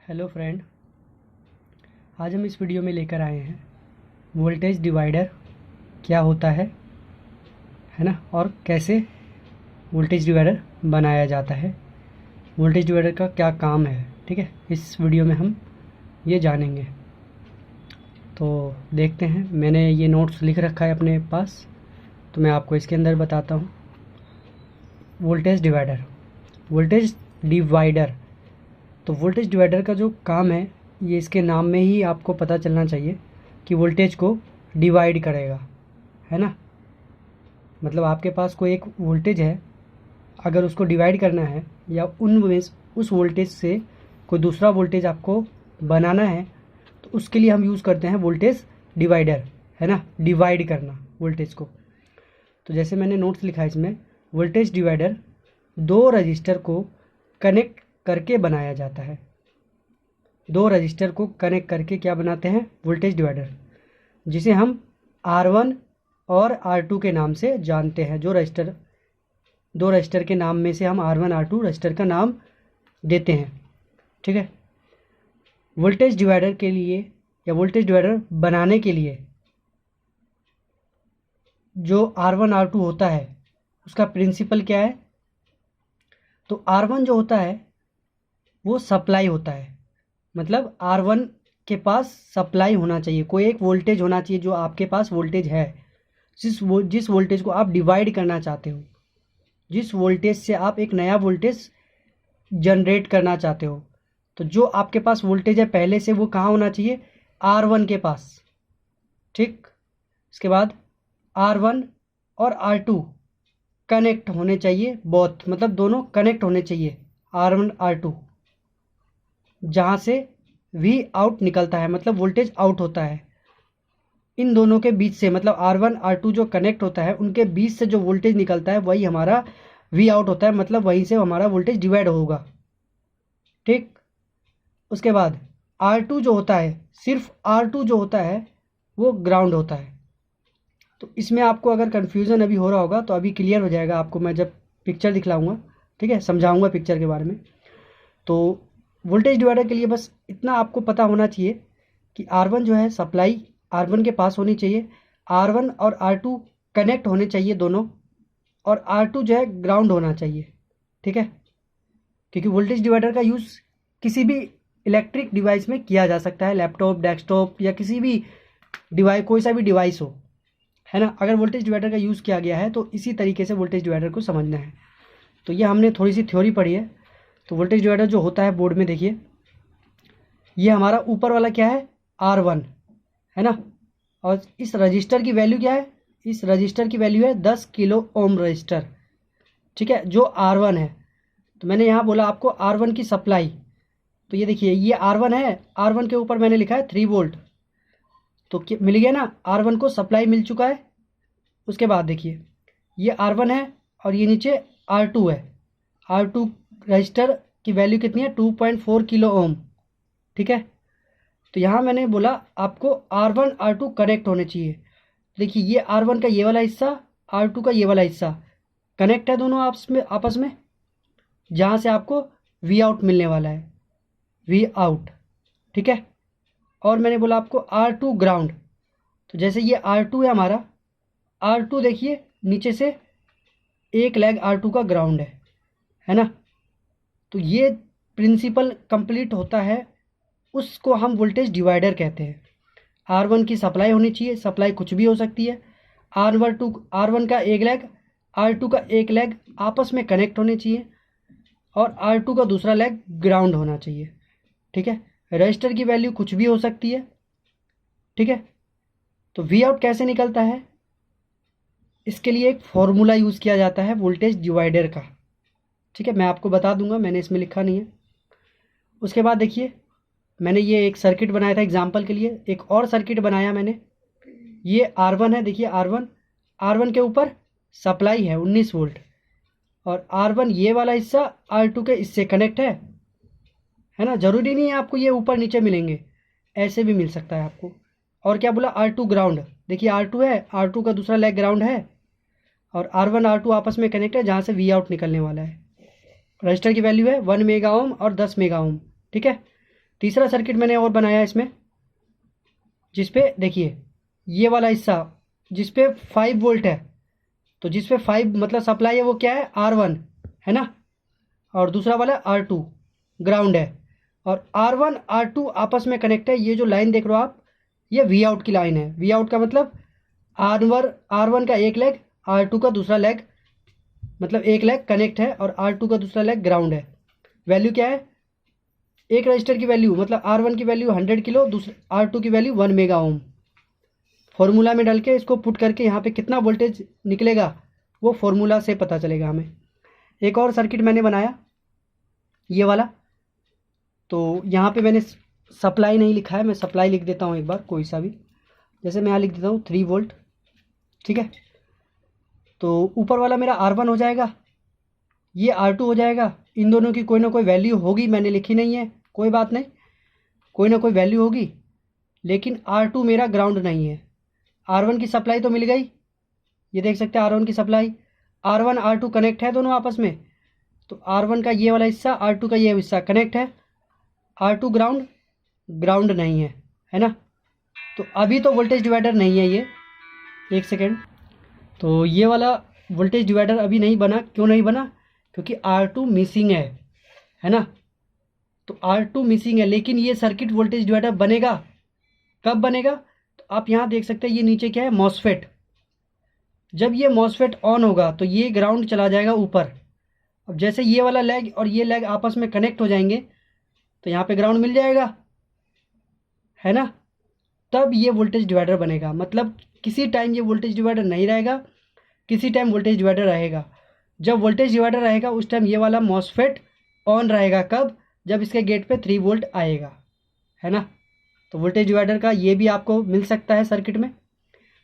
Hello friend, आज हम इस वीडियो में लेकर आए हैं वोल्टेज डिवाइडर क्या होता है ना, और कैसे वोल्टेज डिवाइडर बनाया जाता है, वोल्टेज डिवाइडर का क्या काम है। ठीक है, इस वीडियो में हम ये जानेंगे। तो देखते हैं, मैंने ये नोट्स लिख रखा है अपने पास, तो मैं आपको इसके अंदर बताता हूँ। वोल्टेज डिवाइडर, तो वोल्टेज डिवाइडर का जो काम है, ये इसके नाम में ही आपको पता चलना चाहिए कि वोल्टेज को डिवाइड करेगा, है ना। मतलब आपके पास कोई एक वोल्टेज है, अगर उसको डिवाइड करना है या उस वोल्टेज से कोई दूसरा वोल्टेज आपको बनाना है, तो उसके लिए हम यूज़ करते हैं वोल्टेज डिवाइडर, है ना, डिवाइड करना वोल्टेज को। तो जैसे मैंने नोट्स लिखा है इसमें, वोल्टेज डिवाइडर दो रजिस्टर को कनेक्ट करके बनाया जाता है। दो रजिस्टर को कनेक्ट करके क्या बनाते हैं? वोल्टेज डिवाइडर, जिसे हम R1 और R2 के नाम से जानते हैं। दो रजिस्टर के नाम में से हम R1 R2 रजिस्टर का नाम देते हैं। ठीक है, वोल्टेज डिवाइडर के लिए या वोल्टेज डिवाइडर बनाने के लिए जो R1 R2 होता है, उसका प्रिंसिपल क्या है? तो R1 जो होता है वो सप्लाई होता है, मतलब R1 के पास सप्लाई होना चाहिए, कोई एक वोल्टेज होना चाहिए जो आपके पास वोल्टेज है, जिस वोल्टेज को आप डिवाइड करना चाहते हो, जिस वोल्टेज से आप एक नया वोल्टेज जनरेट करना चाहते हो। तो जो आपके पास वोल्टेज है पहले से, वो कहाँ होना चाहिए? R1 के पास। ठीक, इसके बाद R1 और R2 कनेक्ट होने चाहिए, बोथ, मतलब दोनों कनेक्ट होने चाहिए, R1 R2, जहाँ से V आउट निकलता है, मतलब वोल्टेज आउट होता है। इन दोनों के बीच से, मतलब R1 R2 जो कनेक्ट होता है, उनके बीच से जो वोल्टेज निकलता है वही हमारा V आउट होता है, मतलब वहीं से हमारा वोल्टेज डिवाइड होगा। ठीक, उसके बाद R2 जो होता है, सिर्फ R2 जो होता है वो ग्राउंड होता है। तो इसमें आपको अगर कन्फ्यूज़न अभी हो रहा होगा तो अभी क्लियर हो जाएगा आपको, मैं जब पिक्चर दिखलाऊंगा। ठीक है, समझाऊंगा पिक्चर के बारे में। तो वोल्टेज डिवाइडर के लिए बस इतना आपको पता होना चाहिए कि R1 जो है सप्लाई R1 के पास होनी चाहिए, R1 और R2 कनेक्ट होने चाहिए दोनों, और R2 जो है ग्राउंड होना चाहिए। ठीक है, क्योंकि वोल्टेज डिवाइडर का यूज़ किसी भी इलेक्ट्रिक डिवाइस में किया जा सकता है, लैपटॉप, डेस्कटॉप या किसी भी डिवाइस, कोई सा भी डिवाइस हो, है ना। अगर वोल्टेज डिवाइडर का यूज़ किया गया है तो इसी तरीके से वोल्टेज डिवाइडर को समझना है। तो ये हमने थोड़ी सी थ्योरी पढ़ी है। तो वोल्टेज डिवाइडर जो होता है बोर्ड में देखिए, ये हमारा ऊपर वाला क्या है? R1, है ना। और इस रजिस्टर की वैल्यू क्या है? इस रजिस्टर की वैल्यू है 10 किलो ओम रजिस्टर। ठीक है, जो R1 है। तो मैंने यहाँ बोला आपको R1 की सप्लाई, तो ये देखिए, ये R1 है, R1 के ऊपर मैंने लिखा है 3 वोल्ट, तो मिल गया ना, R1 को सप्लाई मिल चुका है। उसके बाद देखिए, ये R1 है और ये नीचे R2 है। R2 रजिस्टर की वैल्यू कितनी है? 2.4 किलो ओम। ठीक है, तो यहाँ मैंने बोला आपको R1 R2 कनेक्ट होने चाहिए। देखिए, ये R1 का ये वाला हिस्सा, R2 का ये वाला हिस्सा कनेक्ट है, दोनों आपस में, जहाँ से आपको V आउट मिलने वाला है, V आउट। ठीक है, और मैंने बोला आपको R2 ग्राउंड। तो जैसे ये R2 है हमारा, R2 देखिए नीचे से एक लेग R2 का ग्राउंड है ना। तो ये प्रिंसिपल कंप्लीट होता है, उसको हम वोल्टेज डिवाइडर कहते हैं। R1 की सप्लाई होनी चाहिए, सप्लाई कुछ भी हो सकती है। R1 का एक लेग, R2 का एक लेग आपस में कनेक्ट होने चाहिए, और R2 का दूसरा लेग ग्राउंड होना चाहिए। ठीक है, रजिस्टर की वैल्यू कुछ भी हो सकती है। ठीक है, तो V आउट कैसे निकलता है? इसके लिए एक फॉर्मूला यूज़ किया जाता है वोल्टेज डिवाइडर का। ठीक है, मैं आपको बता दूंगा, मैंने इसमें लिखा नहीं है। उसके बाद देखिए, मैंने ये एक सर्किट बनाया था एग्जांपल के लिए, एक और सर्किट बनाया मैंने। ये R1 है, देखिए R1 के ऊपर सप्लाई है 19 वोल्ट, और R1 ये वाला हिस्सा R2 के इससे कनेक्ट है ना। ज़रूरी नहीं है आपको ये ऊपर नीचे मिलेंगे, ऐसे भी मिल सकता है आपको। और क्या बोला? R2 ground. देखिए R2 है, R2 का दूसरा लेग ग्राउंड है, और R1 R2 आपस में कनेक्ट है, जहाँ से V आउट निकलने वाला है। रजिस्टर की वैल्यू है 1 मेगा ओम और 10 मेगा ओम। ठीक है, तीसरा सर्किट मैंने और बनाया इसमें, जिस पे देखिए ये वाला हिस्सा जिस पे 5 वोल्ट है, तो जिस पे 5 मतलब सप्लाई है वो क्या है, R1 है ना, और दूसरा वाला R2 ग्राउंड है, और R1 R2 आपस में कनेक्ट है। ये जो लाइन देख रहे हो आप, ये वी आउट की लाइन है। वी आउट का मतलब R1 का एक लेग, R2 का दूसरा लेग, मतलब एक लेग कनेक्ट है और R2 का दूसरा लेग ग्राउंड है। वैल्यू क्या है, एक रजिस्टर की वैल्यू मतलब R1 की वैल्यू 100 किलो, दूसरे R2 की वैल्यू 1 मेगा ओम। फॉर्मूला में डाल के इसको पुट करके यहाँ पे कितना वोल्टेज निकलेगा वो फॉर्मूला से पता चलेगा हमें। एक और सर्किट मैंने बनाया ये वाला, तो यहाँ पे मैंने सप्लाई नहीं लिखा है, मैं सप्लाई लिख देता हूँ एक बार, कोई सा भी, जैसे मैं यहाँ लिख देता हूँ 3 वोल्ट, ठीक है। तो ऊपर वाला मेरा R1 हो जाएगा, ये R2 हो जाएगा। इन दोनों की कोई ना कोई वैल्यू होगी, मैंने लिखी नहीं है, कोई बात नहीं, कोई ना कोई वैल्यू होगी, लेकिन R2 मेरा ग्राउंड नहीं है। R1 की सप्लाई तो मिल गई, ये देख सकते हैं R1 की सप्लाई, R1 R2 कनेक्ट है दोनों आपस में, तो R1 का ये वाला हिस्सा R2 का ये हिस्सा कनेक्ट है, R2 ग्राउंड नहीं है ना। तो अभी तो वोल्टेज डिवाइडर नहीं है ये, एक सेकेंड, तो ये वाला वोल्टेज डिवाइडर अभी नहीं बना। क्यों नहीं बना, क्योंकि R2 मिसिंग है ना। तो R2 मिसिंग है, लेकिन ये सर्किट वोल्टेज डिवाइडर बनेगा, कब बनेगा, तो आप यहाँ देख सकते हैं ये नीचे क्या है, मॉसफेट। जब ये मॉसफेट ऑन होगा तो ये ग्राउंड चला जाएगा ऊपर। अब जैसे ये वाला लेग और ये लेग आपस में कनेक्ट हो जाएंगे तो यहाँ पे ग्राउंड मिल जाएगा, है ना। तब ये वोल्टेज डिवाइडर बनेगा। मतलब किसी टाइम ये वोल्टेज डिवाइडर नहीं रहेगा, किसी टाइम वोल्टेज डिवाइडर रहेगा। जब वोल्टेज डिवाइडर रहेगा उस टाइम ये वाला मॉसफेट ऑन रहेगा, कब, जब इसके गेट पे 3 वोल्ट आएगा, है ना। तो वोल्टेज डिवाइडर का ये भी आपको मिल सकता है सर्किट में।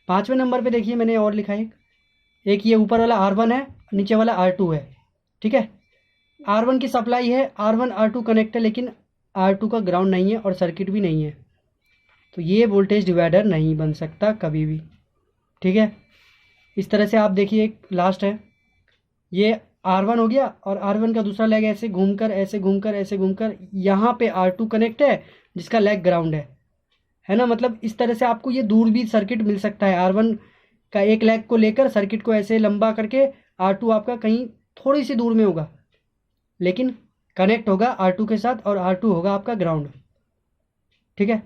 5वें नंबर पे देखिए मैंने और लिखा है, एक ये ऊपर वाला R1 है, नीचे वाला R2 है, ठीक है। R1 की सप्लाई है, R1 R2 कनेक्ट है, लेकिन R2 का ग्राउंड नहीं है और सर्किट भी नहीं है, तो ये वोल्टेज डिवाइडर नहीं बन सकता कभी भी, ठीक है। इस तरह से आप देखिए, एक लास्ट है, ये R1 हो गया और R1 का दूसरा लेग ऐसे घूमकर ऐसे घूमकर ऐसे घूमकर यहाँ पे R2 कनेक्ट है जिसका लेग ग्राउंड है ना। मतलब इस तरह से आपको ये दूर भी सर्किट मिल सकता है। R1 का एक लेग को लेकर सर्किट को ऐसे लंबा करके R2 आपका कहीं थोड़ी सी दूर में होगा, लेकिन कनेक्ट होगा R2 के साथ और R2 होगा आपका ग्राउंड, ठीक है।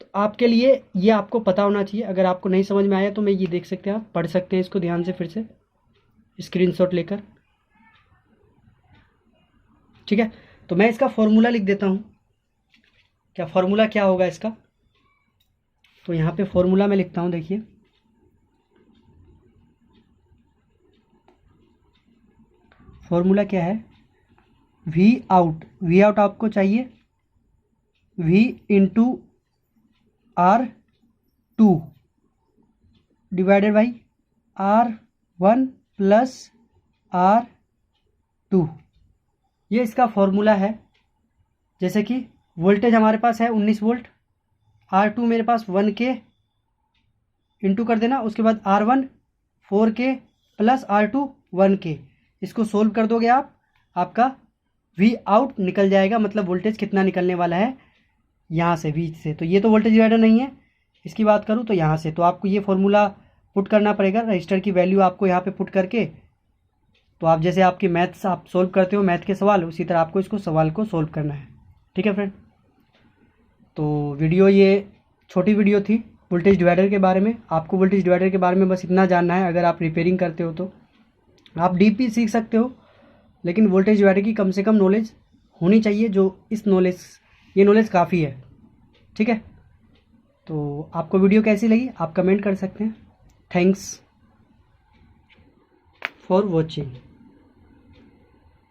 तो आपके लिए ये आपको पता होना चाहिए। अगर आपको नहीं समझ में आया तो मैं ये देख सकते हैं, आप पढ़ सकते हैं इसको ध्यान से फिर से स्क्रीनशॉट लेकर, ठीक है। तो मैं इसका फॉर्मूला लिख देता हूँ, क्या फॉर्मूला क्या होगा इसका, तो यहाँ पे फॉर्मूला मैं लिखता हूँ, देखिए फॉर्मूला क्या है, वी आउट आपको चाहिए V into R2 divided by R1 plus R2, ये इसका फॉर्मूला है। जैसे कि वोल्टेज हमारे पास है 19 वोल्ट, R2 मेरे पास 1K इंटू कर देना, उसके बाद R1 4K plus R2 1K, इसको सोल्व कर दोगे आप, आपका V आउट निकल जाएगा। मतलब वोल्टेज कितना निकलने वाला है यहाँ से, V से। तो ये तो वोल्टेज डिवाइडर नहीं है, इसकी बात करूँ तो यहाँ से। तो आपको ये फॉर्मूला पुट करना पड़ेगा, रजिस्टर की वैल्यू आपको यहाँ पे पुट करके, तो आप जैसे आपकी मैथ्स आप सोल्व करते हो मैथ के सवाल, उसी तरह आपको इसको सवाल को सोल्व करना है, ठीक है फ्रेंड। तो वीडियो ये छोटी वीडियो थी वोल्टेज डिवाइडर के बारे में। आपको वोल्टेज डिवाइडर के बारे में बस इतना जानना है। अगर आप रिपेयरिंग करते हो तो आप डीपी सीख सकते हो, लेकिन वोल्टेज डिवाइडर की कम से कम नॉलेज होनी चाहिए, जो ये नॉलेज काफ़ी है, ठीक है। तो आपको वीडियो कैसी लगी आप कमेंट कर सकते हैं। Thanks for watching.